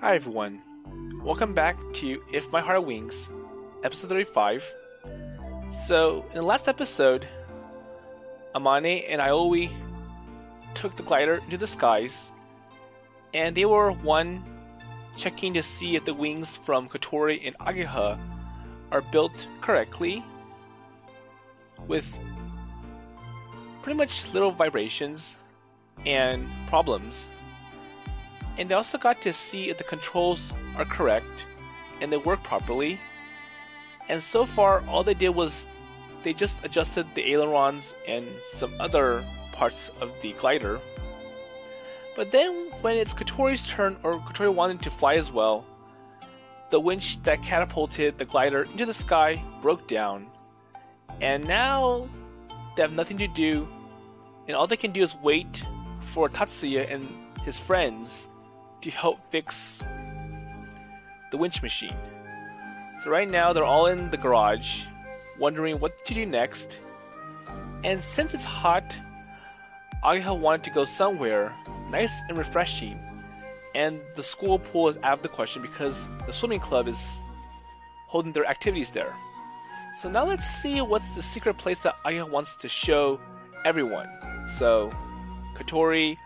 Hi everyone, welcome back to If My Heart Wings, episode 35. So, in the last episode, Amane and Aoi took the glider into the skies, and they were checking to see if the wings from Kotori and Ageha are built correctly, with pretty much little vibrations and problems. And they also got to see if the controls are correct and they work properly. And so far, all they did was they just adjusted the ailerons and some other parts of the glider. But then when it's Kotori's turn, or Kotori wanted to fly as well, the winch that catapulted the glider into the sky broke down. And now they have nothing to do, and all they can do is wait for Tatsuya and his friends to help fix the winch machine. So right now they're all in the garage wondering what to do next, and since it's hot, Ageha wanted to go somewhere nice and refreshing, and the school pool is out of the question because the swimming club is holding their activities there. So now let's see what's the secret place that Ageha wants to show everyone. So Kotori,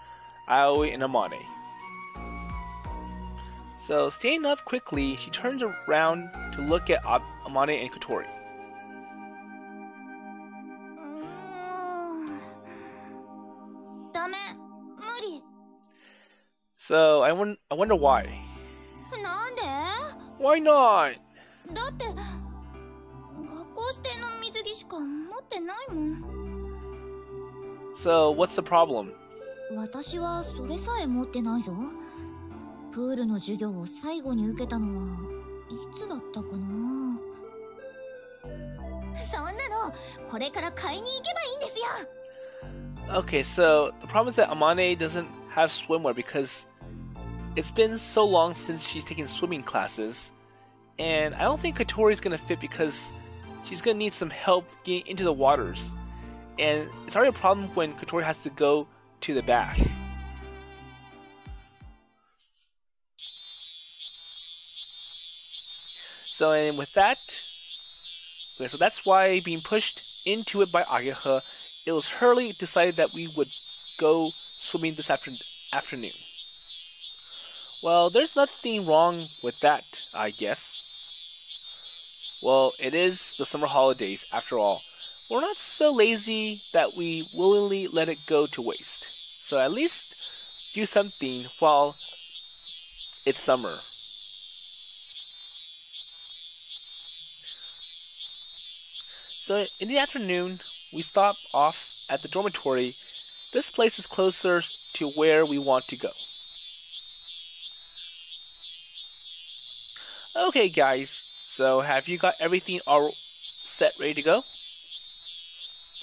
Aoi, and Amane. So, standing up quickly, she turns around to look at Amane and Kotori. So, I wonder why. Why not? So, what's the problem? 私はそれさえ持ってないぞ。プールの授業を最後に受けたのはいつだったかな。そんなのこれから買いに行けばいいんですよ。Okay, so the problem is that Amane doesn't have swimwear because it's been so long since she's taken swimming classes, and I don't think Kotori's gonna fit because she's gonna need some help getting into the waters, and it's already a problem when Kotori has to go to the back. So, and with that, so that's why being pushed into it by Ageha, it was Hurley decided that we would go swimming this afternoon. Well, there's nothing wrong with that, I guess. Well, it is the summer holidays after all. We're not so lazy that we willingly let it go to waste. So at least do something while it's summer. So in the afternoon, we stop off at the dormitory. This place is closer to where we want to go. Okay guys, so have you got everything all set, ready to go?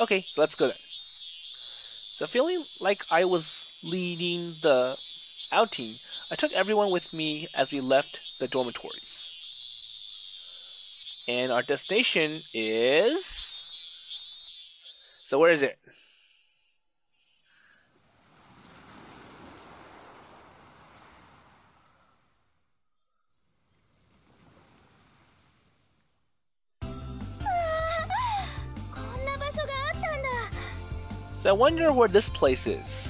Okay, so let's go then. So feeling like I was leading the outing, I took everyone with me as we left the dormitories. And our destination is... So where is it? So I wonder where this place is.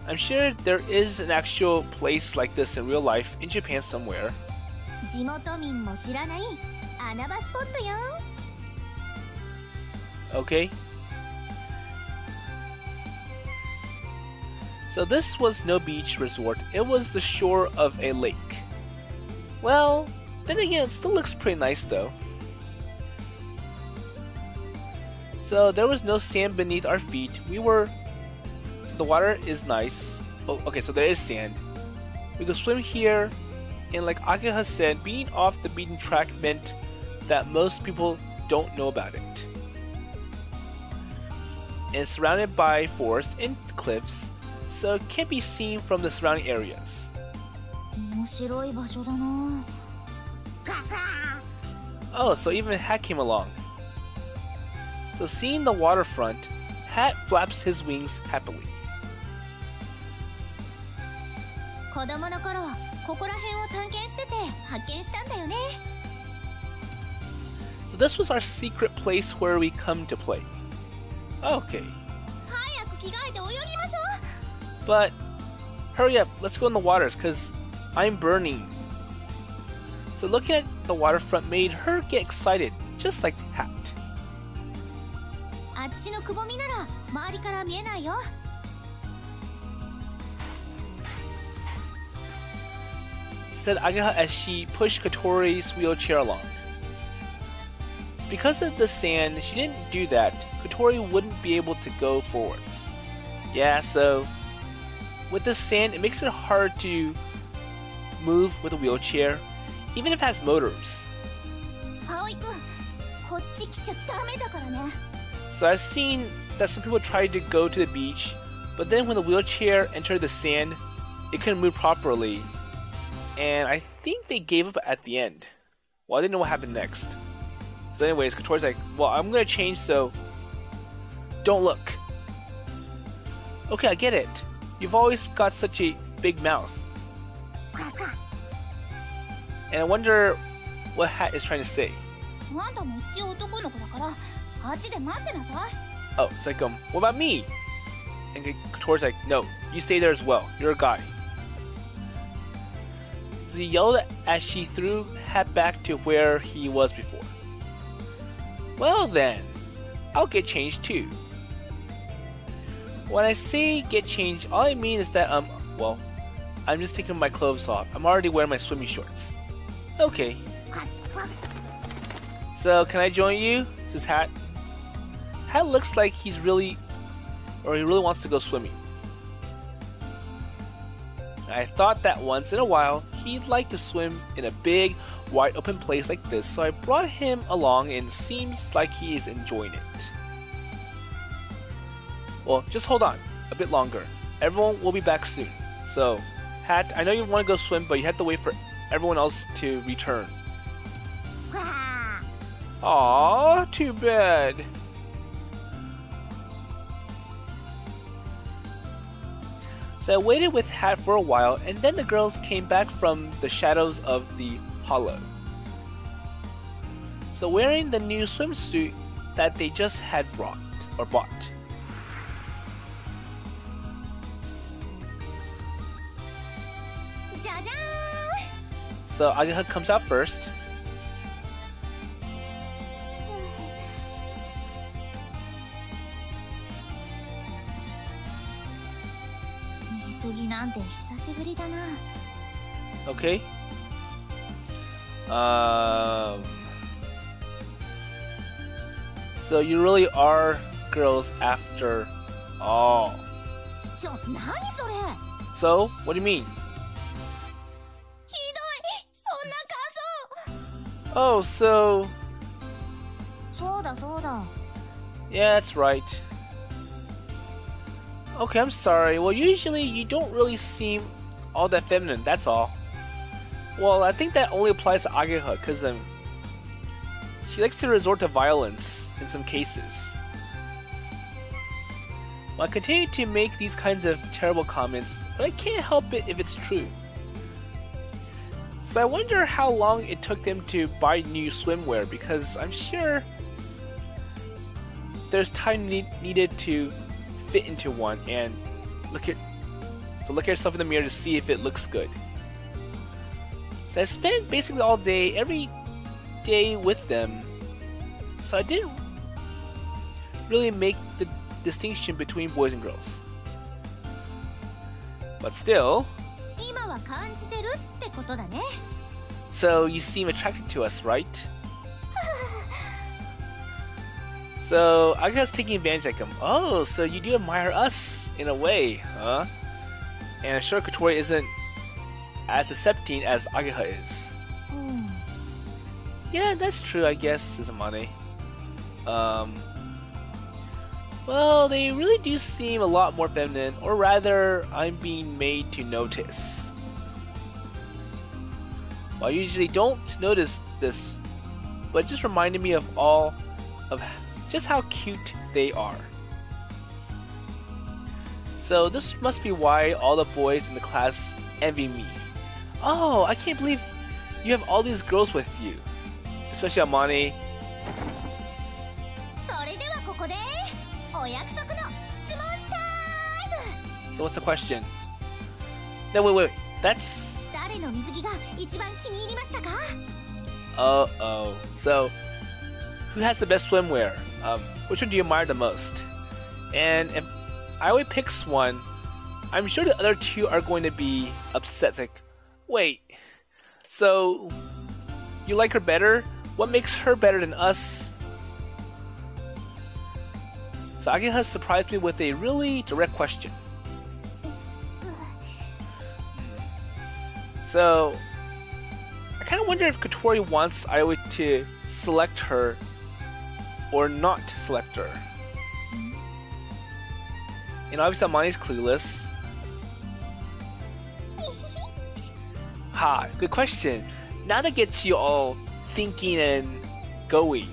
I'm sure there is an actual place like this in real life in Japan somewhere. Okay. So this was no beach resort, it was the shore of a lake. Well, then again, it still looks pretty nice though. So there was no sand beneath our feet. The water is nice. Oh, okay, so there is sand. We could swim here, and like Ageha said, being off the beaten track meant that most people don't know about it. And it's surrounded by forest and cliffs, so it can't be seen from the surrounding areas. Oh, so even Hat came along. So seeing the waterfront, Hat flaps his wings happily. ここら辺を探検してて発見したんだよね。 So this was our secret place where we come to play. Okay. 早く着替えて泳ぎましょう。 But hurry up, let's go in the waters because I'm burning. So looking at the waterfront made her get excited, just like Hat. あっちのくぼみなら周りから見えないよ。 Said Ageha as she pushed Kotori's wheelchair along. Because of the sand, she didn't do that. Kotori wouldn't be able to go forwards. Yeah, so with the sand, it makes it hard to move with a wheelchair, even if it has motors. 葵くん、こっち来ちゃダメだからね。 So I've seen that some people tried to go to the beach, but then when the wheelchair entered the sand, it couldn't move properly. And I think they gave up at the end. Well, I didn't know what happened next. So anyways, Kotori's like, well, I'm gonna change, so don't look. Okay, I get it. You've always got such a big mouth. And I wonder what Hat is trying to say. あんたも一応男の子だからあっちで待ってなさい。 Oh, it's like, what about me? And Kotori's like, no, you stay there as well. You're a guy. So he yelled as she threw Hat back to where he was before. Well then, I'll get changed too. When I say get changed, all I mean is that, well, I'm just taking my clothes off. I'm already wearing my swimming shorts. Okay. So, can I join you? Says Hat. Hat looks like he really wants to go swimming. I thought that once in a while, he'd like to swim in a big, wide open place like this, so I brought him along and it seems like he is enjoying it. Well, just hold on a bit longer. Everyone will be back soon. So, Hat, I know you want to go swim, but you have to wait for everyone else to return. Aww, too bad. So I waited with Hat for a while, and then the girls came back from the shadows of the hollow. So wearing the new swimsuit that they just had bought. So Ageha comes out first. Okay. So you really are girls after all. So, what do you mean? Oh, so... Yeah, that's right. Okay, I'm sorry. Well, usually you don't really seem all that feminine, that's all. Well, I think that only applies to Ageha, because she likes to resort to violence in some cases. Well, I continue to make these kinds of terrible comments, but I can't help it if it's true. So I wonder how long it took them to buy new swimwear, because I'm sure there's time needed to fit into one, and look at yourself in the mirror to see if it looks good. So I spent basically all day, every day with them, so I didn't really make the distinction between boys and girls. But still, so you seem attracted to us, right? So Ageha's taking advantage of him. Oh, so you do admire us in a way, huh? And I'm sure Kotori isn't as accepting as Ageha is. Yeah, that's true, I guess, says Amane. Well, they really do seem a lot more feminine, or rather, I'm being made to notice. Well, I usually don't notice this, but it just reminded me of just how cute they are. So this must be why all the boys in the class envy me. Oh, I can't believe you have all these girls with you. Especially Amane. それではここでお約束の質問タイム。 So what's the question? No, wait. That's... 誰の水着が一番気に入りましたか? Uh-oh. So, who has the best swimwear? Which one do you admire the most? And if Aoi picks one, I'm sure the other two are going to be upset. It's like, wait, so you like her better? What makes her better than us? So Ageha surprised me with a really direct question. So, I kind of wonder if Kotori wants Aoi to select her or not select her. And obviously Amane's clueless. Ha, good question. Now that gets you all thinking and going.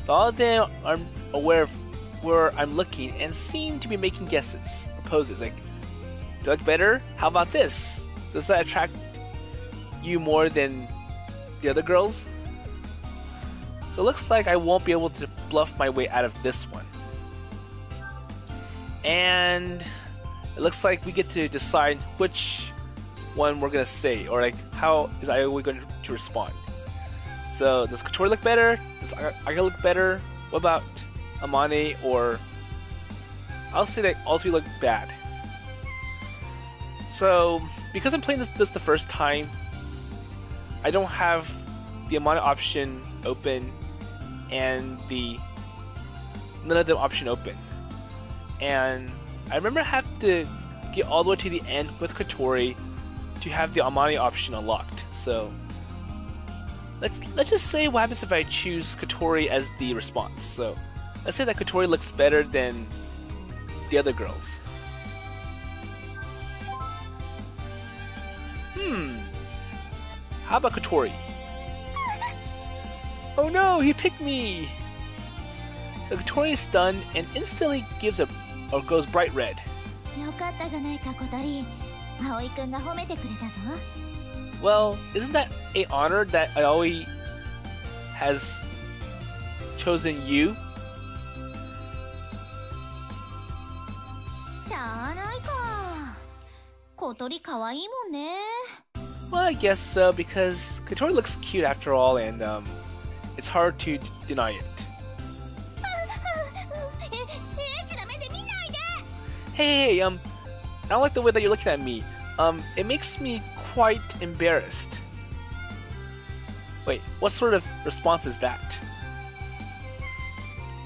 So all of them are aware of where I'm looking and seem to be making guesses, proposes. Like, do I look better? How about this? Does that attract you more than the other girls? So it looks like I won't be able to bluff my way out of this one. And it looks like we get to decide which one we're gonna say, or like how is Aoi going to respond. So does Kotori look better? Does Ageha look better? What about Amane? Or I'll say that all three look bad. So because I'm playing this the first time, I don't have the Amane option open and the none of them option open. And I remember I have to get all the way to the end with Kotori to have the Amane option unlocked. So let's just say what happens if I choose Kotori as the response. So let's say that Kotori looks better than the other girls. How about Kotori? Oh no, he picked me! So Kotori is stunned and instantly goes bright red. よかったじゃないか、小鳥。葵くんが褒めてくれたぞ。 Well, isn't that an honor that Aoi has chosen you? しゃあないか。小鳥可愛いもんね。 Well, I guess so, because Kotori looks cute after all, and it's hard to deny it. Hey, I don't like the way that you're looking at me. It makes me quite embarrassed. Wait, what sort of response is that?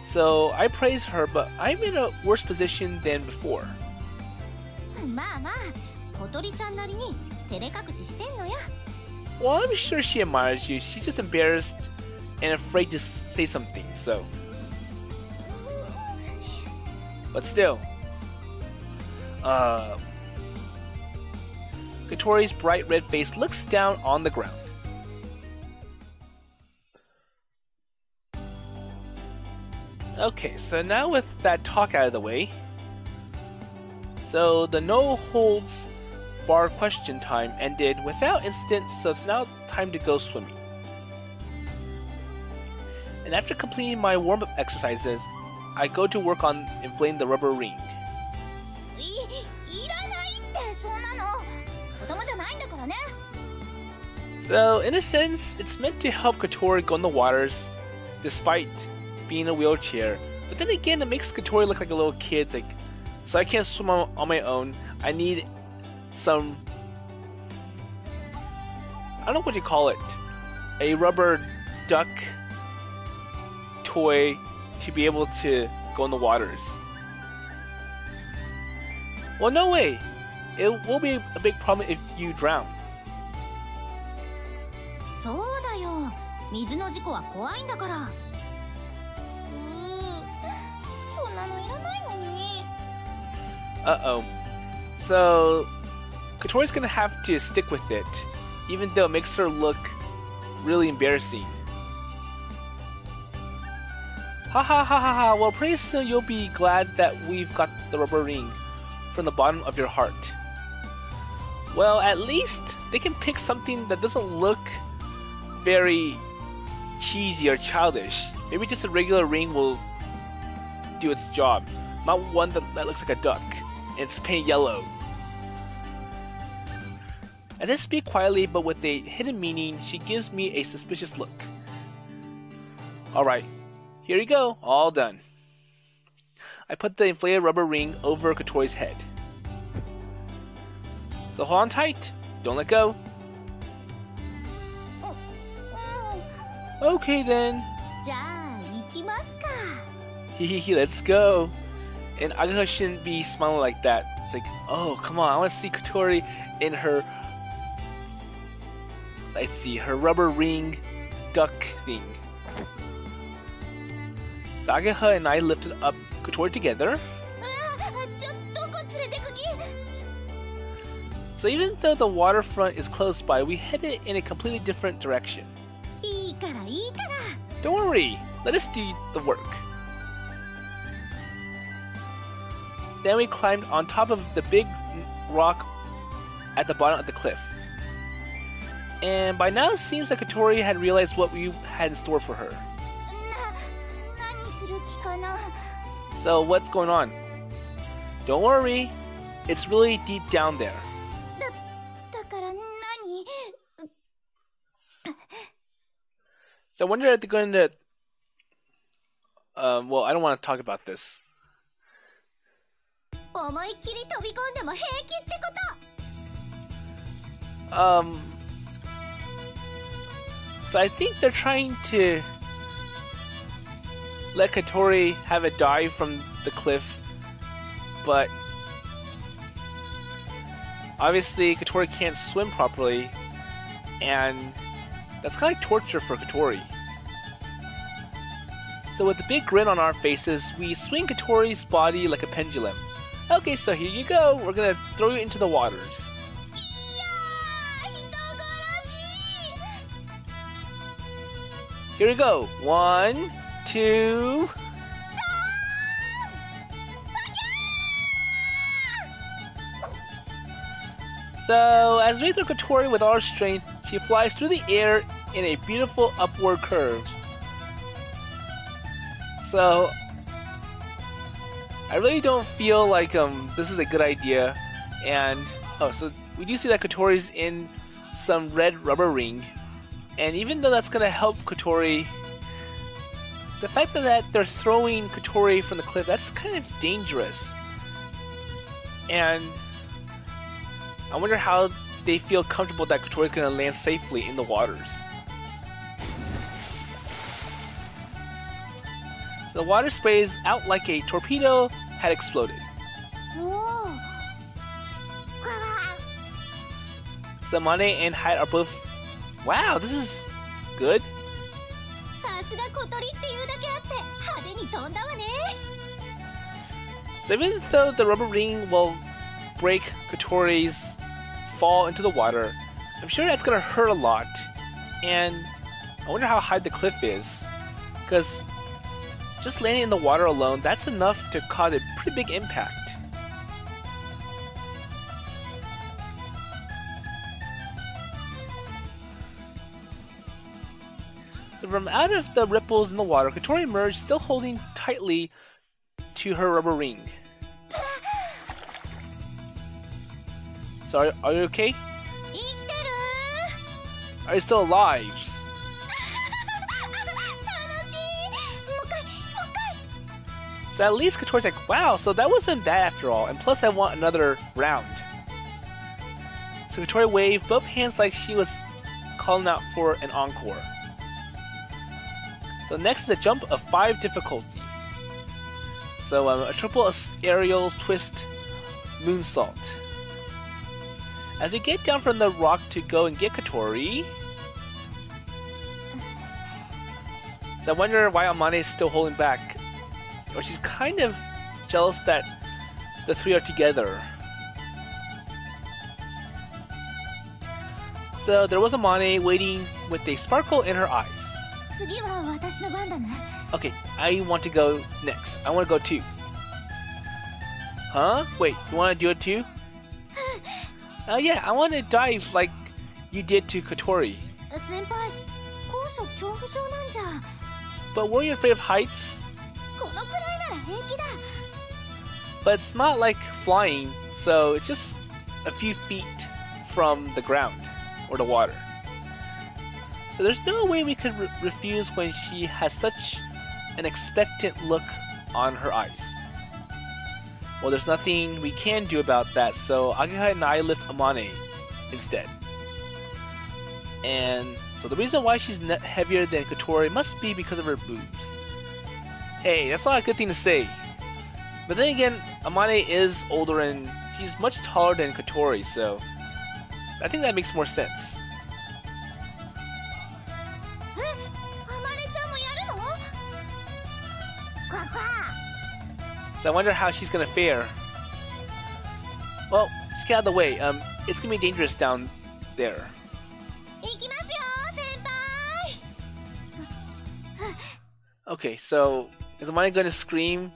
So, I praise her, but I'm in a worse position than before. まあまあ、小鳥ちゃんなりに照れ隠ししてんのよ。 Well, I'm sure she admires you. She's just embarrassed and afraid to say something, so. But still. Kotori's bright red face looks down on the ground. Okay, so now with that talk out of the way, so the no holds bar question time ended without incident, so it's now time to go swimming. And after completing my warm-up exercises, I go to work on inflating the rubber ring. いらないってそんなの。子供じゃないんだからね。 So, in a sense, it's meant to help Kotori go in the waters, despite being in a wheelchair. But then again, it makes Kotori look like a little kid. It's like, so I can't swim on my own. I need some, I don't know what you call it, a rubber duck toy to be able to go in the waters. Well, no way. It will be a big problem if you drown. そうだよ。水の事故は怖いんだから。こんなのいらないのに。Uh-oh. So, Kotori's gonna have to stick with it, even though it makes her look really embarrassing. Ha ha ha ha ha, well pretty soon you'll be glad that we've got the rubber ring from the bottom of your heart. Well, at least they can pick something that doesn't look very cheesy or childish. Maybe just a regular ring will do its job. Not one that looks like a duck. And it's painted yellow. As I speak quietly but with a hidden meaning, she gives me a suspicious look. Alright, here you go, all done. I put the inflated rubber ring over Kotori's head. So hold on tight, don't let go. Okay then. Hehe, let's go. And Ageha shouldn't be smiling like that. It's like, oh, come on, I want to see Kotori in her, let's see, her rubber ring duck thing. So Ageha and I lifted up Kotori together. So even though the waterfront is close by, we headed in a completely different direction. Don't worry, let us do the work. Then we climbed on top of the big rock at the bottom of the cliff. And by now it seems like Kotori had realized what we had in store for her. So what's going on? Don't worry, it's really deep down there. So I wonder if they're going to... well, I don't want to talk about this. So I think they're trying to let Kotori have a dive from the cliff, but obviously Kotori can't swim properly, and that's kind of like torture for Kotori. So with a big grin on our faces, we swing Kotori's body like a pendulum. Okay, so here you go. We're gonna throw you into the waters. Here we go. 1, 2. So as we throw Kotori with all our strength, she flies through the air in a beautiful upward curve. So I really don't feel like this is a good idea. And oh, so we do see that Kotori's in some red rubber ring, and even though that's gonna help Kotori, the fact that they're throwing Kotori from the cliff, that's kind of dangerous. And I wonder how they feel comfortable that Kotori's gonna land safely in the waters. So the water sprays out like a torpedo had exploded. So Amane and Hyde are both... Wow, this is good. So even though the rubber ring will break Kotori's fall into the water, I'm sure that's gonna hurt a lot. And I wonder how high the cliff is, because just landing in the water alone, that's enough to cause a pretty big impact. So from out of the ripples in the water, Kotori emerged, still holding tightly to her rubber ring. So are you okay? Are you still alive? So at least Kotori's like, wow, so that wasn't bad after all, and plus I want another round. So Kotori waved both hands like she was calling out for an encore. So next is a jump of 5 difficulty. So a triple aerial twist moonsault. As we get down from the rock to go and get Kotori. So I wonder why Amane is still holding back. Or she's kind of jealous that the three are together. So there was Amane waiting with a sparkle in her eyes. Okay, I want to go next. I want to go too. Huh? Wait, you want to do it too? Yeah, I want to dive like you did to Kotori. 先輩、高所恐怖症なんじゃ。 But weren't you afraid of heights? このくらいなら平気だ。 But it's not like flying, so it's just a few feet from the ground or the water. So there's no way we could refuse when she has such an expectant look on her eyes. Well, there's nothing we can do about that, so Ageha and I lift Amane instead. And so the reason why she's heavier than Kotori must be because of her boobs. Hey, that's not a good thing to say. But then again, Amane is older and she's much taller than Kotori, so I think that makes more sense. So I wonder how she's gonna fare. Well, just get out of the way. It's gonna be dangerous down there. Okay, so is Amane gonna scream?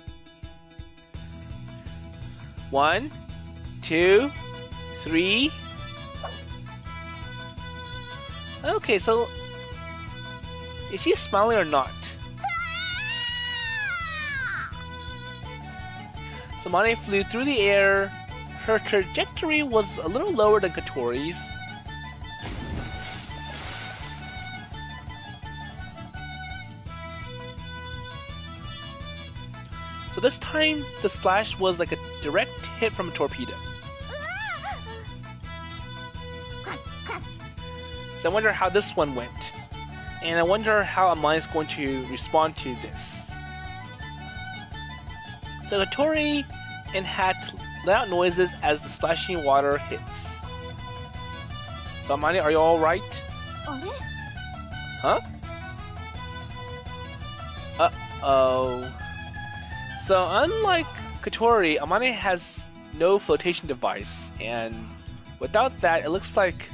1, 2, 3. Okay, so is she smiling or not? So Amane flew through the air. Her trajectory was a little lower than Kotori's. So this time, the splash was like a direct hit from a torpedo. So I wonder how this one went. And I wonder how Amane is going to respond to this. So Kotori and Hat let out noises as the splashing water hits. So Amane, are you alright? Huh? Uh-oh. So unlike Kotori, Amane has no floatation device, and without that, it looks like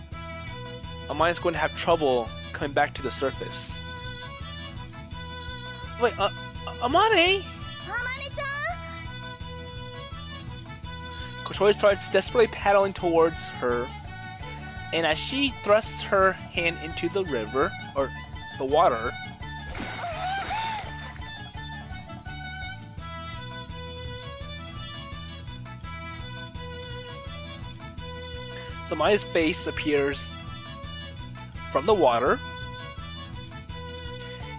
Amane is going to have trouble coming back to the surface. Wait, Amane? Kotori starts desperately paddling towards her, and as she thrusts her hand into the river, or the water, so Amane's face appears from the water,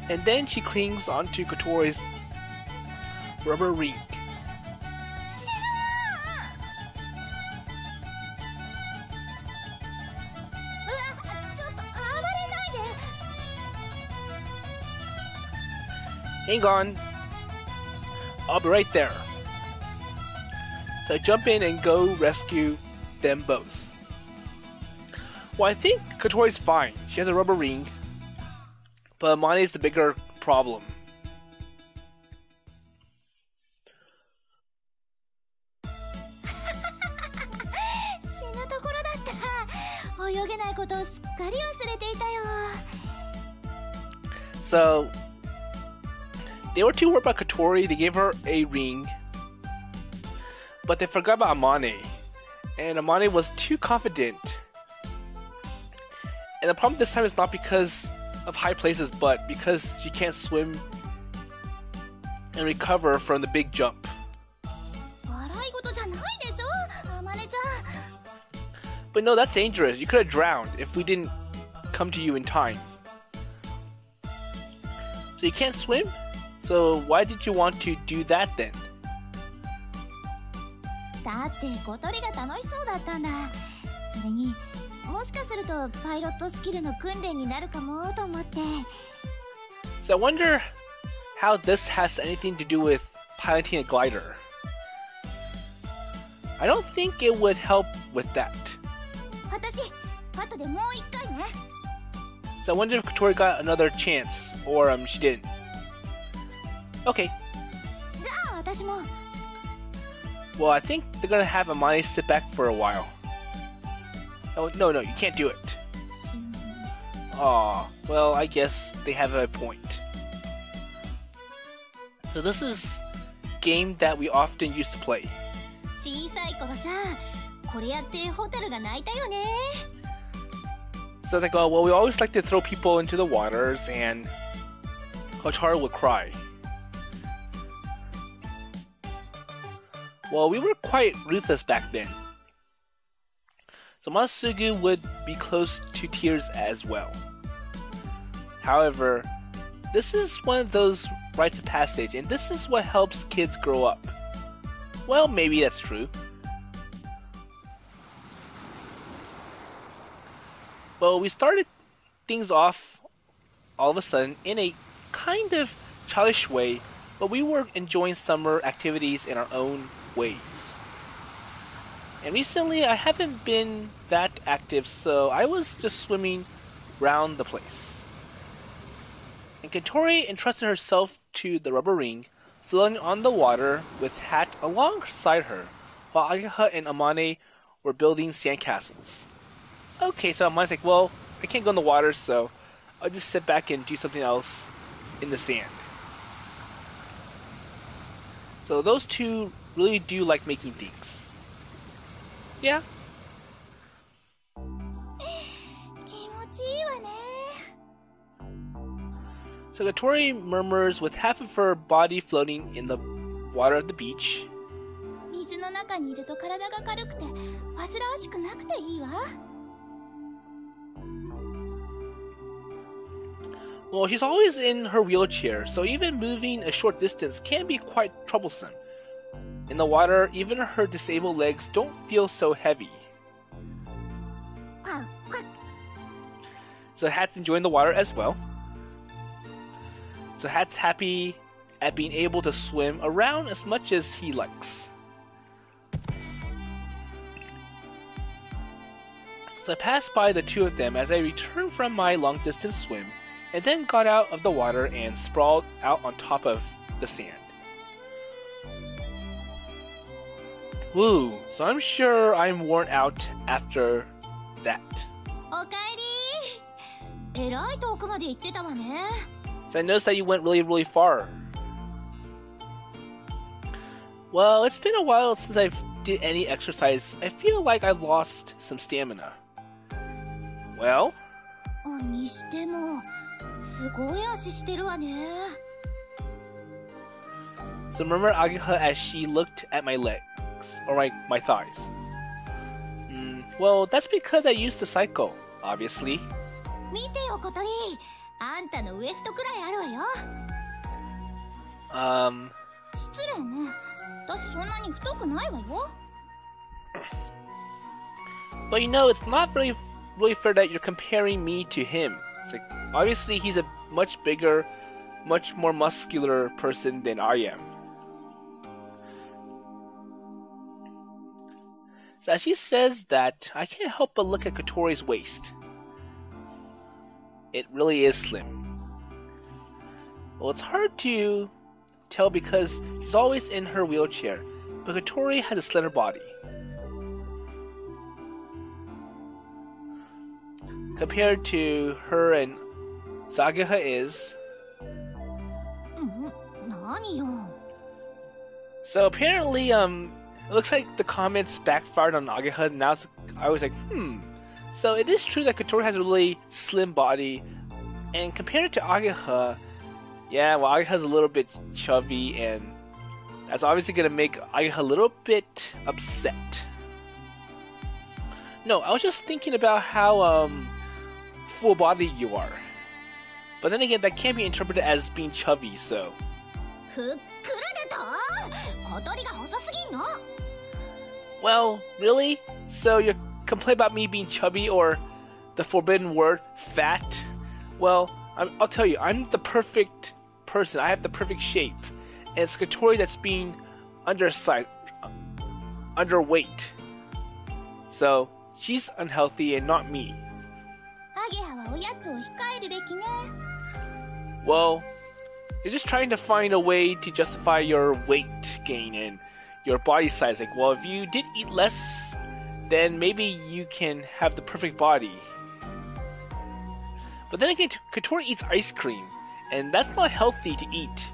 and then she clings onto Kotori's rubber ring. Hang on, I'll be right there. So I jump in and go rescue them both. Well, I think Kotori's fine. She has a rubber ring, but Amane is the bigger problem. So they were too worried about Kotori. They gave her a ring, but they forgot about Amane, and Amane was too confident. And the problem this time is not because of high places, but because she can't swim and recover from the big jump. But no, that's dangerous. You could have drowned if we didn't come to you in time. So you can't swim? So why did you want to do that then? だって小鳥が楽しそうだったんだ。それにもしかするとパイロットスキルの訓練になるかもと思って。So I wonder how this has anything to do with piloting a glider. I don't think it would help with that. 私、後でもう一回ね。So I wonder if Kotori got another chance, or she didn't. Okay. じゃあ私も。Well, I think they're gonna have Amane sit back for a while. Oh, no, you can't do it. Aw, well, I guess they have a point. So this is a game that we often used to play. 小さい頃さ、これやってホタルが泣いたよね。 So it's like, oh, well, we always like to throw people into the waters, and Kotori would cry. Well, we were quite ruthless back then. So Masugu would be close to tears as well. However, this is one of those rites of passage, and this is what helps kids grow up. Well, maybe that's true. Well, we started things off all of a sudden in a kind of childish way, but we were enjoying summer activities in our own ways. And recently I haven't been that active, so I was just swimming around the place. And Kotori entrusted herself to the rubber ring, floating on the water with Hat alongside her, while Ageha and Amane were building sandcastles. Okay, so Amane's like, well, I can't go in the water, so I'll just sit back and do something else in the sand. So those two really do like making things. Yeah. 気持ちいいわね。 So Kotori murmurs with half of her body floating in the water of the beach. 水の中にいると体が軽くて煩わしくなくていいわ。 Well, she's always in her wheelchair, so even moving a short distance can be quite troublesome. In the water, even her disabled legs don't feel so heavy. So Hat's enjoying the water as well. So Hat's happy at being able to swim around as much as he likes. So I passed by the two of them as I returned from my long distance swim, and then got out of the water and sprawled out on top of the sand. Woo, so I'm sure I'm worn out after that. おかえり。えらい遠くまで行ってたわね。 So I noticed that you went really, really far. Well, it's been a while since I've did any exercise. I feel like I lost some stamina. Well? にしてもすごい足してるわね。 So remember Ageha as she looked at my legs, or my thighs. Well, that's because I used to cycle, obviously. 見てよ小鳥、あんたのウエストくらいあるわよ。失礼ね。私そんなに太くないわよ。 But you know, it's not really fair that you're comparing me to him. It's like, obviously he's a much bigger, much more muscular person than I am. So as she says that, I can't help but look at Kotori's waist. It really is slim. Well, it's hard to tell because she's always in her wheelchair, but Kotori has a slender body. Compared to her and Ageha is... So apparently, it looks like the comments backfired on Ageha. Now I was like, So it is true that Kotori has a really slim body, and compared to Ageha, yeah, well, Ageha's a little bit chubby, and that's obviously gonna make Ageha a little bit upset. No, I was just thinking about how full-bodied you are. But then again, that can't be interpreted as being chubby, so... Well, really? So you complain about me being chubby, or the forbidden word, fat? Well, I'll tell you, I'm the perfect person. I have the perfect shape. And it's Kotori that's being underweight. So, she's unhealthy and not me. Well, you're just trying to find a way to justify your weight gain and your body size. Like, well, if you did eat less, then maybe you can have the perfect body. But then again, Kotori eats ice cream, and that's not healthy to eat.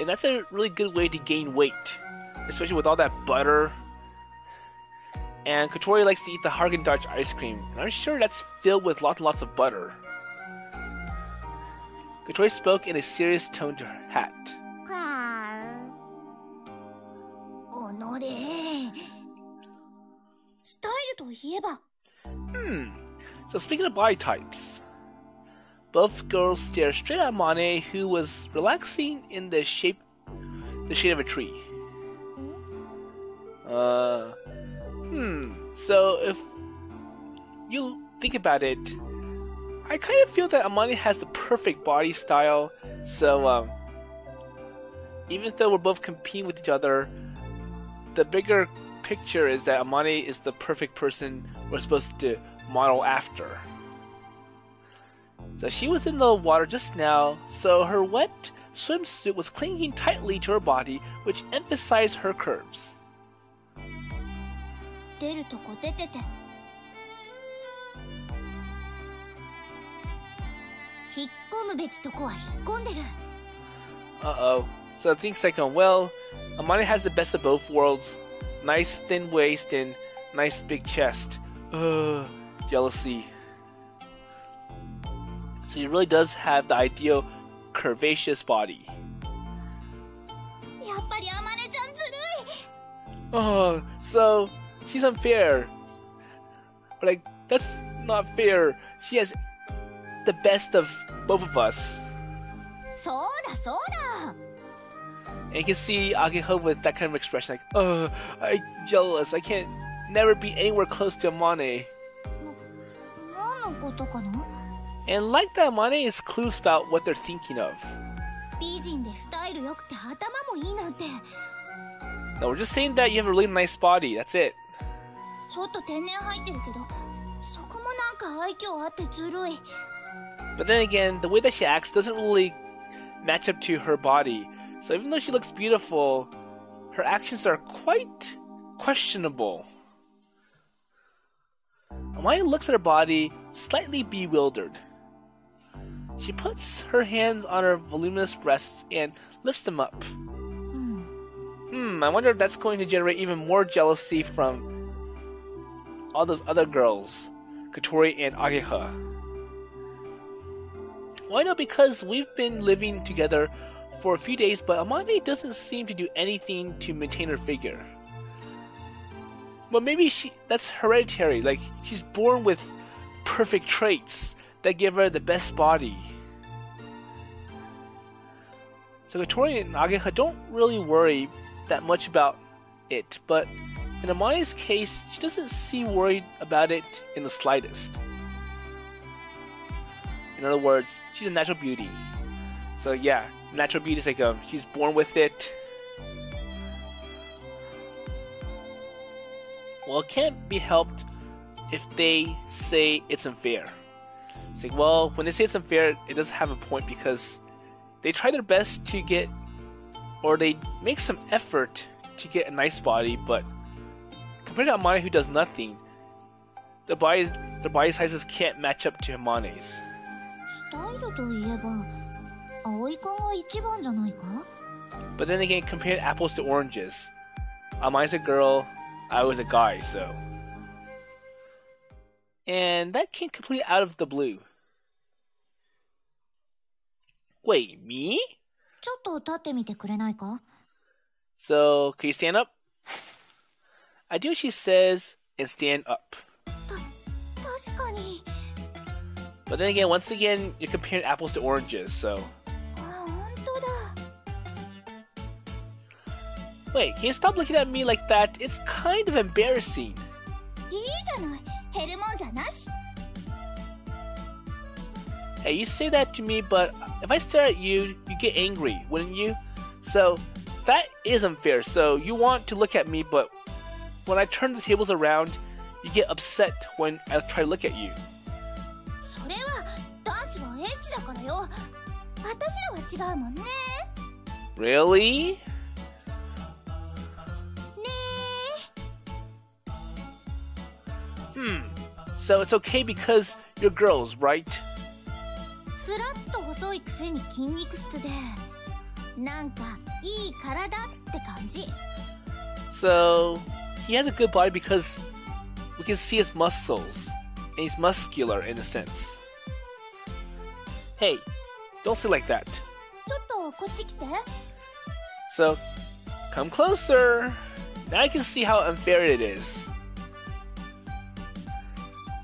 And that's a really good way to gain weight, especially with all that butter. And Kotori likes to eat the Haagen-Dazs ice cream, and I'm sure that's filled with lots and lots of butter. Kotori spoke in a serious tone to her hat. おのれ。スタイルといえば。So speaking of body types, both girls stared straight at Amane, who was relaxing in the shade of a tree. So if you think about it, I kind of feel that Amane has the perfect body style. So even though we're both competing with each other, the bigger picture is that Amane is the perfect person we're supposed to model after. So she was in the water just now, so her wet swimsuit was clinging tightly to her body, which emphasized her curves. 出るとこ出てて。引っ込むべきとこは引っ込んでる。Uh-oh. So things like, well, Amane has the best of both worlds. Nice thin waist and nice big chest. Jealousy. So he really does have the ideal curvaceous body. やっぱりアマネちゃんずるい。Oh, so she's unfair. But like, that's not fair. She has the best of both of us. そうだそうだ。 And you can see Ageha with that kind of expression like, I'm jealous. I can't never be anywhere close to Amane. 何のことかな? And like that, Amane is clueless about what they're thinking of. 美人でスタイル良くて頭もいいなんて。 No, we're just saying that you have a really nice body. That's it. ちょっと天然入ってるけど、そこもなんか愛嬌あってずるい。 But then again, the way that she acts doesn't really match up to her body. So even though she looks beautiful, her actions are quite questionable. Amane looks at her body, slightly bewildered. She puts her hands on her voluminous breasts and lifts them up. I wonder if that's going to generate even more jealousy from all those other girls, Kotori and Ageha. Well, I know because we've been living together for a few days, but Amane doesn't seem to do anything to maintain her figure. Well, maybe that's hereditary, like she's born with perfect traits that give her the best body. So Kotori and Ageha don't really worry that much about it, but in Amane's case, she doesn't seem worried about it in the slightest. In other words, she's a natural beauty. So yeah, natural beauty is like she's born with it. Well, it can't be helped if they say it's unfair. It's like, well, when they say it's unfair, it does have a point because they try their best to get, or they make some effort to get a nice body, but compared to Amane who does nothing, the body sizes can't match up to Amane's. スタイルといえば、葵くんが一番じゃないか? But then again, compare apples to oranges. Amane's a girl, I was a guy, so. And that came completely out of the blue. Wait, me? ちょっと立ってみてくれないか? So, can you stand up? I do what she says and stand up. 確かに. But then again, once again, you're comparing apples to oranges, so. あ、本当だ. Wait, can you stop looking at me like that? It's kind of embarrassing. いいじゃない。減るもんじゃなし. Hey, you say that to me, but if I stare at you, you get angry, wouldn't you? So, that is unfair. So, you want to look at me, but when I turn the tables around, you get upset when I try to look at you. それは男子はエッチだからよ。私らは違うもんね。Really? ね。So it's okay because you're girls, right? スラッと細いくせに筋肉質で、なんかいい体って感じ。So he has a good body because we can see his muscles, and he's muscular in a sense. Hey, don't say like that. ちょっとこっち来て。 So, come closer. Now I can see how unfair it is.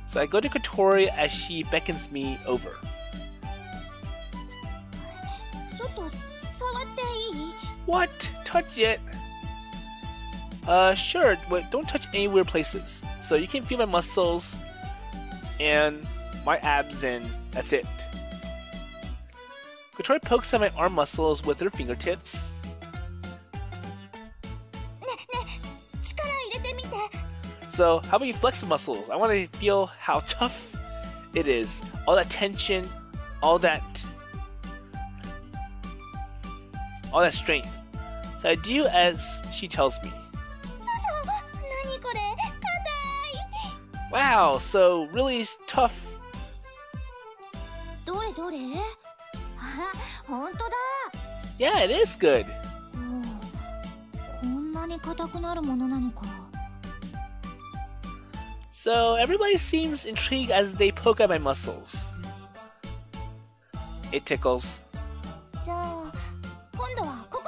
So I go to Kotori as she beckons me over. ちょっと触っていい？ What? Touch it? Sure, but don't touch any weird places. So you can feel my muscles and my abs, and that's it. Kotori pokes at my arm muscles with her fingertips. ね、力入れてみて。 So how about you flex the muscles? I want to feel how tough it is. All that tension, all that strength. So I do as she tells me. 何これ？硬い。 Wow, so really tough. どれどれ？あ、本当だ。 Yeah, it is good. こんなに硬くなるものなのか。 So everybody seems intrigued as they poke at my muscles. It tickles. じゃあ、今度はここ。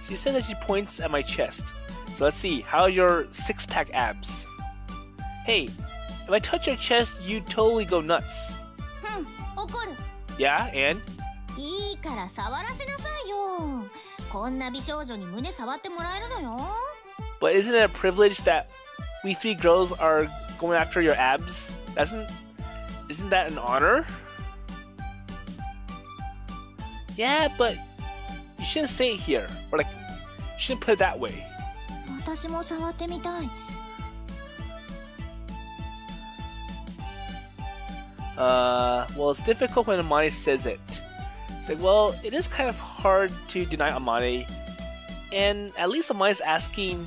She says that she points at my chest. So let's see, how are your six-pack abs? Hey, if I touch your chest, you totally go nuts. 怒る。 Yeah, and? いいから触らせなさいよ。こんな美少女に胸触ってもらえるのよ。 But isn't it a privilege that we three girls are going after your abs? Isn't that an honor? Yeah, but you shouldn't say it here. Or like, you shouldn't put it that way. 私も触ってみたい。 Well, it's difficult when Amane says it. It's like, well, it is kind of hard to deny Amane, and at least Amane's asking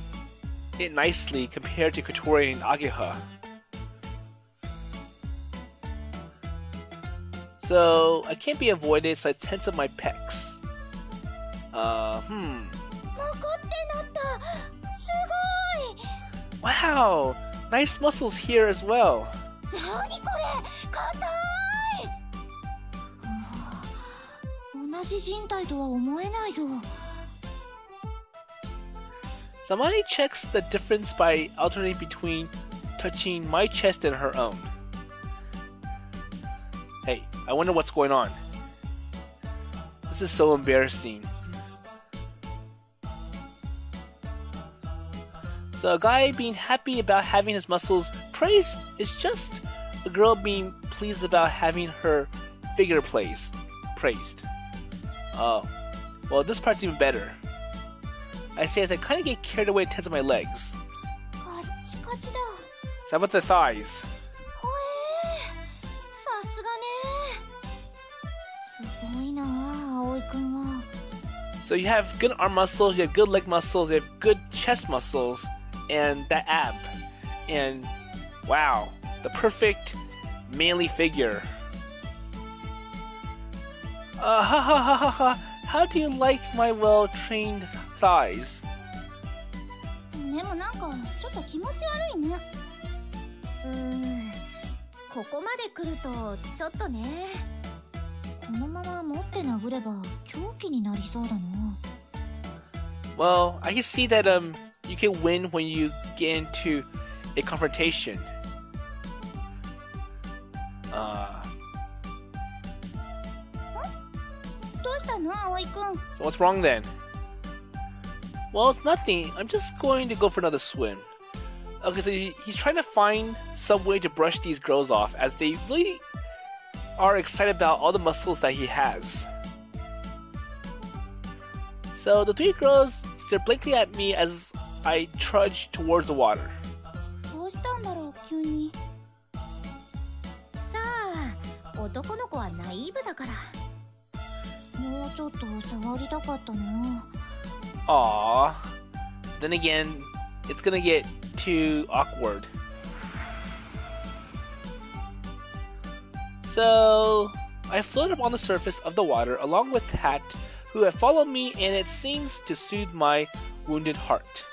it nicely compared to Kotori and Ageha. So, I can't be avoided, so I tense up my pecs. まこってなった。すごい。 Wow! Nice muscles here as well. 何これ？硬い。同じ人体とは思えないぞ。 Amane checks the difference by alternating between touching my chest and her own. Hey, I wonder what's going on. This is so embarrassing. So a guy being happy about having his muscles praised is just a girl being pleased about having her figure praised. Oh, well, this part's even better. I say as I kind of get carried away and tense my legs. カチカチだ。 So how about the thighs? ほえー、さすがね。すごいなあ、葵くんは。 So you have good arm muscles, you have good leg muscles, you have good chest muscles, and that ab. And wow, the perfect manly figure. How do you like my well-trained thighs? でもなんかちょっと気持ち悪いね。ここまで来るとちょっとね。このまま持って殴れば狂気になりそうだな。 Well, I can see that you can win when you get into a confrontation. どうしたの、葵くん？ So what's wrong then? Well, it's nothing. I'm just going to go for another swim. Okay, so he's trying to find some way to brush these girls off as they really are excited about all the muscles that he has. So the three girls stare blankly at me as I trudge towards the water. どうしたんだろう、急に。さあ、男の子はナイーブだから。もうちょっと触りたかったな。 Aww. Then again, it's gonna get too awkward. So, I float up on the surface of the water along with Tat, who have followed me, and it seems to soothe my wounded heart.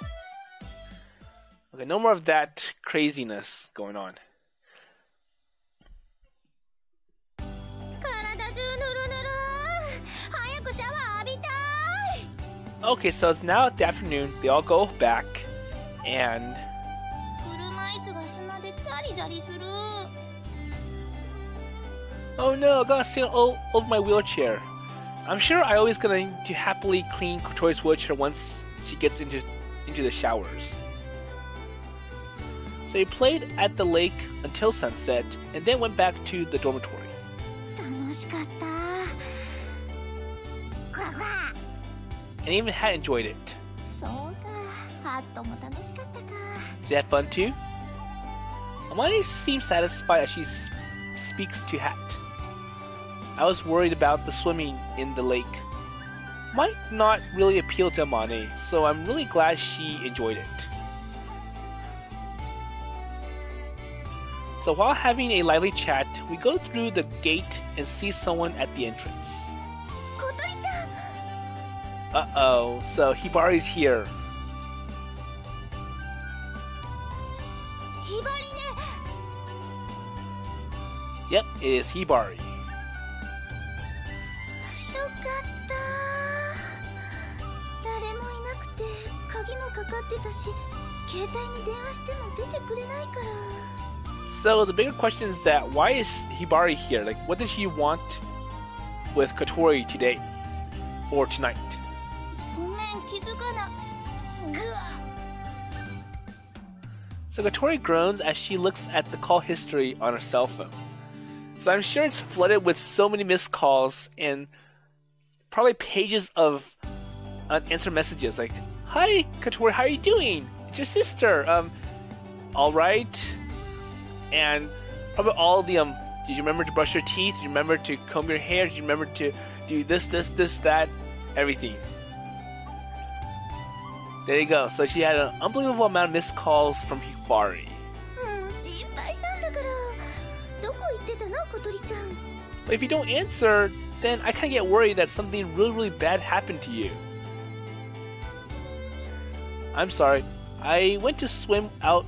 Okay, no more of that craziness going on. Okay, so it's now the afternoon. They all go back, and oh no, I gotta sit over my wheelchair. I'm sure Aoi's going to happily clean Kotori's wheelchair once she gets into the showers. So they played at the lake until sunset, and then went back to the dormitory. And even had enjoyed it. So you had fun too? Amane seems satisfied as she speaks to Hat. I was worried about the swimming in the lake. Might not really appeal to Amane, so I'm really glad she enjoyed it. So while having a lively chat, we go through the gate and see someone at the entrance. Uh-oh, so Hibari's here. Yep, it is Hibari. So the bigger question is that why is Hibari here? Like, what does she want with Kotori today or tonight? So Kotori groans as she looks at the call history on her cell phone. So I'm sure it's flooded with so many missed calls and probably pages of unanswered messages like, "Hi Kotori, how are you doing? It's your sister. All right." And probably all the did you remember to brush your teeth? Did you remember to comb your hair? Did you remember to do this, that, everything? There you go. So she had an unbelievable amount of missed calls from Hibari. But if you don't answer, then I kind of get worried that something really, really bad happened to you. I'm sorry. I went to swim out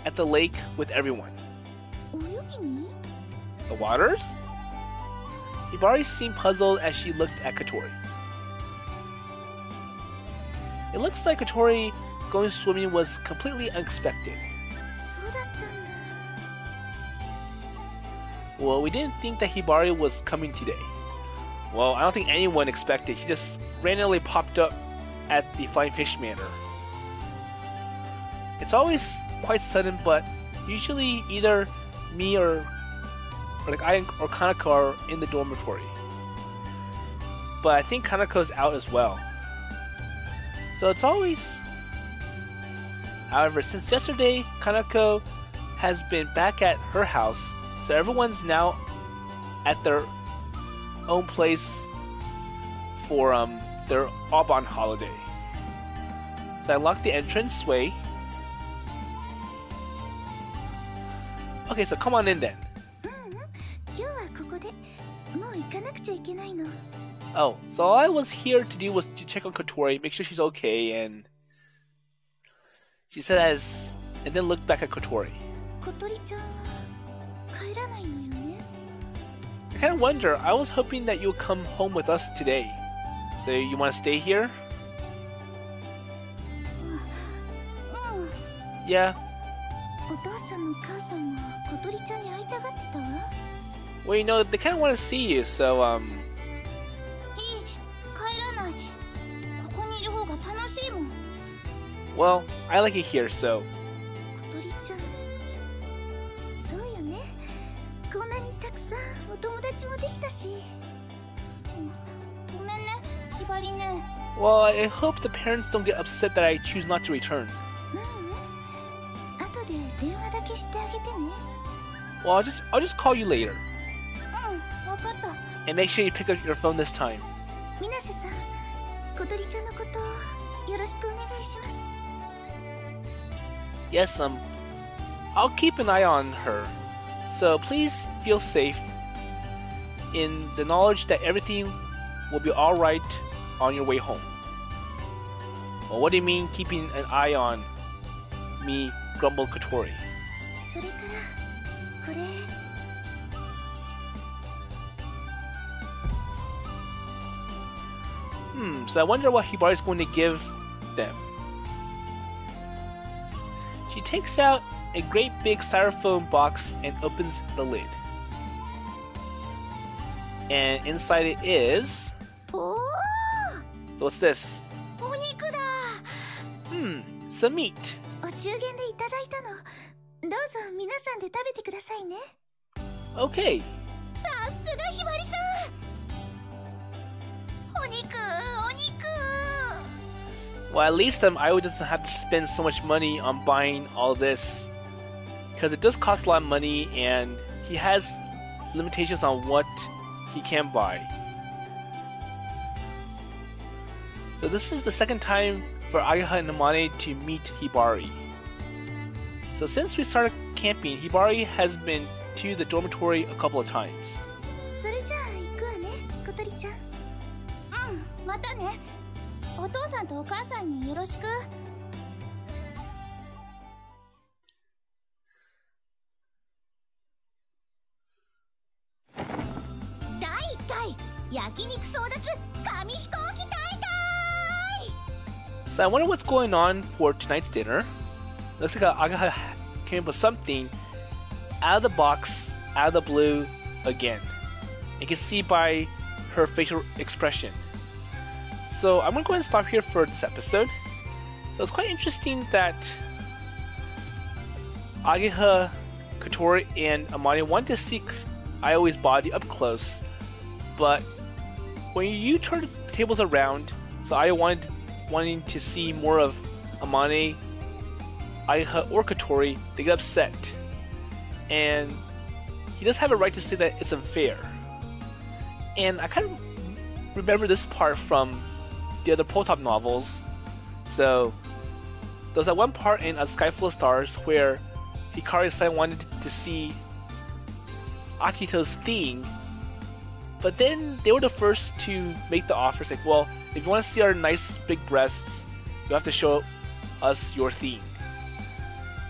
at the lake with everyone. The waters? Hibari seemed puzzled as she looked at Kotori. It looks like Kotori going swimming was completely unexpected. Well, we didn't think that Hibari was coming today. Well, I don't think anyone expected. She just randomly popped up at the Flying Fish Manor. It's always quite sudden, but usually either me or like I or Kanako are in the dormitory. But I think Kanako's out as well. So it's always... However, since yesterday, Kanako has been back at her house, so everyone's now at their own place for their Aubon holiday. So I locked the entranceway. Okay, so come on in then. Oh, so all I was here to do was to check on Kotori, make sure she's okay, and she said and then looked back at Kotori. I kind of wonder, I was hoping that you'll come home with us today. So you want to stay here? Yeah. Well, you know, they kind of want to see you, so well, I like it here, so. Well, I hope the parents don't get upset that I choose not to return. Well, I'll just call you later. And make sure you pick up your phone this time. Yes, I'll keep an eye on her. So please feel safe in the knowledge that everything will be alright on your way home. Well, what do you mean keeping an eye on? me," grumbled Kotori. それからこれ So I wonder what Hibari's going to give them. She takes out a great big styrofoam box and opens the lid. And inside it is... おお So what's this? お肉だ Some meat. お中元でいただいたのどうぞ皆さんで食べてくださいね Okay. さすがひばりさんお肉お肉 Well, at least Aoi doesn't have to spend so much money on buying all this. Because it does cost a lot of money and he has limitations on what he can buy. So this is the second time for Ageha and Amane to meet Hibari. So since we started camping, Hibari has been to the dormitory a couple of times. それじゃあ行くわね小鳥ちゃんまたねお父さんとお母さんによろしく第1回焼肉争奪紙飛行機大会 So I wonder what's going on for tonight's dinner. Looks like Ageha came up with something out of the box, out of the blue again. You can see by her facial expression. So I'm going to go ahead and stop here for this episode. So it's quite interesting that Ageha, Kotori, and Amane wanted to see Aoi's body up close, but when you turn the tables around, so Aoi wanting to see more of Amane, Ageha, or Kotori, they get upset. And he does have a right to say that it's unfair. And I kind of remember this part from the other Pole-Top novels. So there was that one part in A Sky Full of Stars where Hikari-san wanted to see Akito's thing, but then they were the first to make the offer. It's like, well, if you want to see our nice big breasts, you have to show us your thing.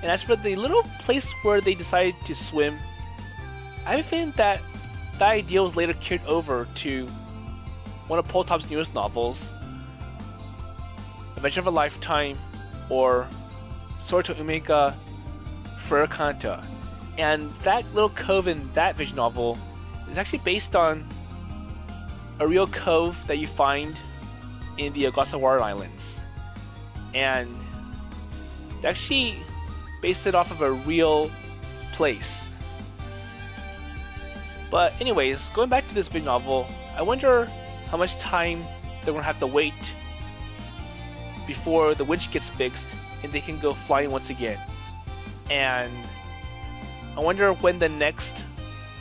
And as for the little place where they decided to swim, I have a feeling that that idea was later carried over to one of Pole-Top's newest novels, Adventure of a Lifetime, or Sword to Omega Frere Kanta. And that little cove in that visual novel is actually based on a real cove that you find in the Ogasawara Islands. And they actually based it off of a real place. But anyways, going back to this visual novel, I wonder how much time they're going to have to wait before the winch gets fixed and they can go flying once again. And I wonder when the next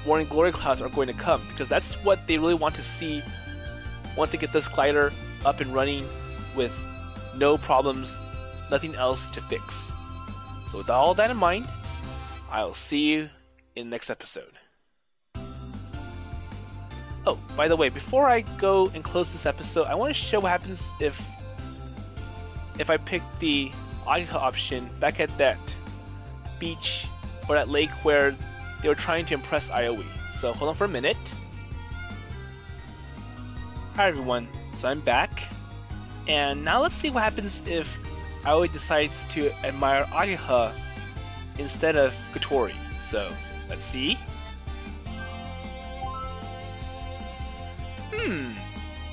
Morning Glory Clouds are going to come, because that's what they really want to see once they get this glider up and running with no problems, nothing else to fix. So with all that in mind, I'll see you in the next episode. Oh, by the way, before I go and close this episode, I want to show what happens if I pick the Ageha option back at that beach or that lake where they were trying to impress Aoi. So hold on for a minute. Hi everyone, so I'm back. And now let's see what happens if Aoi decides to admire Ageha instead of Kotori. So let's see.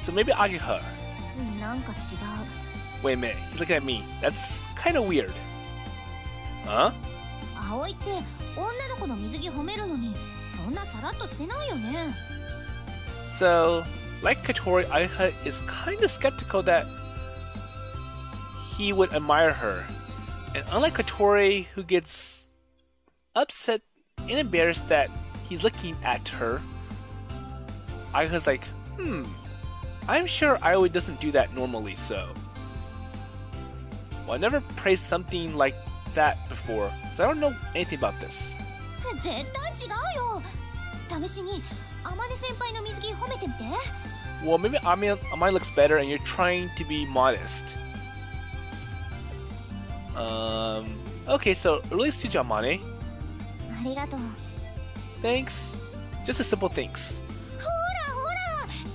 So maybe Ageha. なんか違う Wait a minute, he's looking at me. That's kind of weird. Huh? 葵って女の子の水着褒めるのにそんなさらっとしてないよね So, like Kotori, Ageha is kind of skeptical that he would admire her. And unlike Kotori, who gets upset and embarrassed that he's looking at her, Ageha's like, I'm sure Aoi doesn't do that normally, so... Well, I never praised something like that before, so I don't know anything about this. 絶対違うよ試しに天音先輩の水着褒めてみて Well, maybe Amane looks better and you're trying to be modest. Okay, so release to Amane. ありがとう。 Thanks. Just a simple thanks. ほら、すっ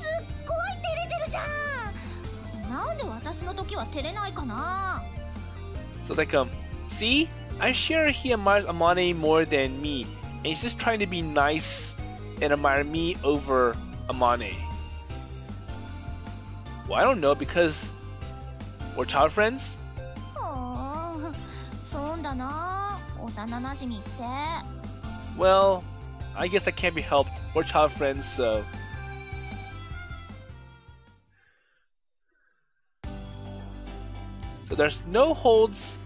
ごい照れてるじゃん。なんで私の時は照れないかな。 So it's like, see? I'm sure he admires Amane more than me, and he's just trying to be nice and admire me over Amane. Well, I don't know, because we're child friends? そうだな、幼馴染って。 Well, I guess that can't be helped. We're child friends, so... So there's no holds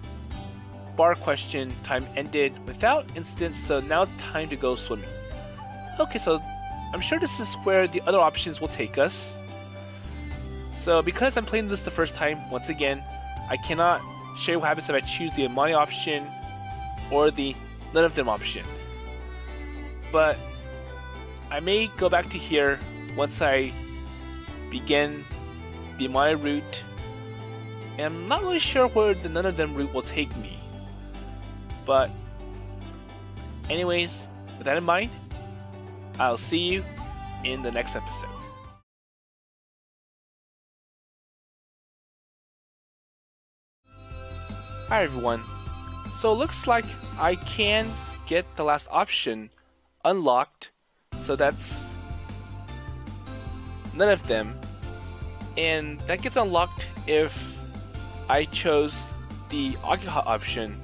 bar question. Time ended without incident, so now time to go swimming. Okay, so I'm sure this is where the other options will take us. So because I'm playing this the first time, once again, I cannot show you what happens if I choose the Amane option or the none of them option. But I may go back to here once I begin the Amane route, and I'm not really sure where the none of them route will take me. But anyways, with that in mind, I'll see you in the next episode. Hi everyone. So it looks like I can get the last option unlocked. So that's none of them. And that gets unlocked if I chose the Ageha option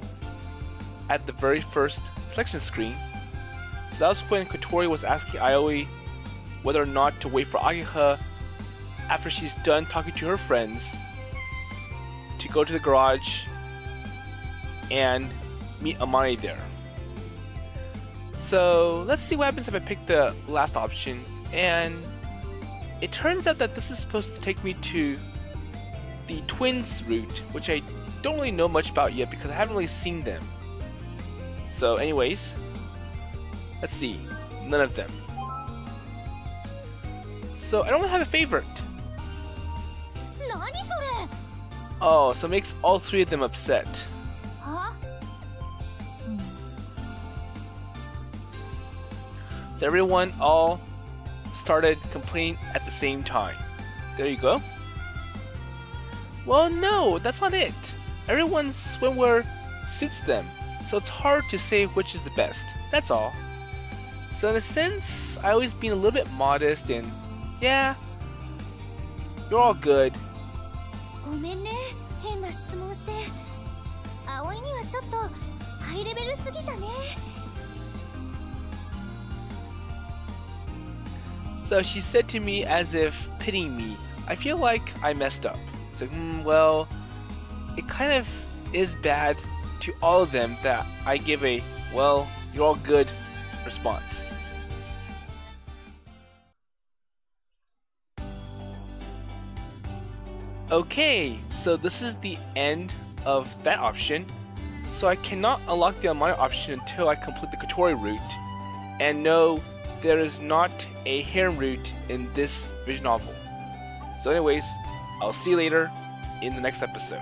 at the very first selection screen. So that was when Kotori was asking Aoi whether or not to wait for Ageha after she's done talking to her friends to go to the garage and meet Amane there. So let's see what happens if I pick the last option, and it turns out that this is supposed to take me to the twins route, which I don't really know much about yet because I haven't really seen them. So anyways, let's see, none of them. So I don't have a favorite. Oh, so it makes all three of them upset. Huh? So everyone all started complaining at the same time. There you go. Well, no, that's not it. Everyone's swimwear suits them, so it's hard to say which is the best. That's all. So in a sense, I always been a little bit modest and yeah, you're all good. ごめんね、変な質問して。葵にはちょっとハイレベルすぎたね。 So she said to me as if pitying me. I feel like I messed up. So, well, it kind of is bad to all of them that I give a, well, you're all good response. Okay, so this is the end of that option. So I cannot unlock the Amane option until I complete the Kotori route. And no, there is not a harem route in this visual novel. So anyways, I'll see you later in the next episode.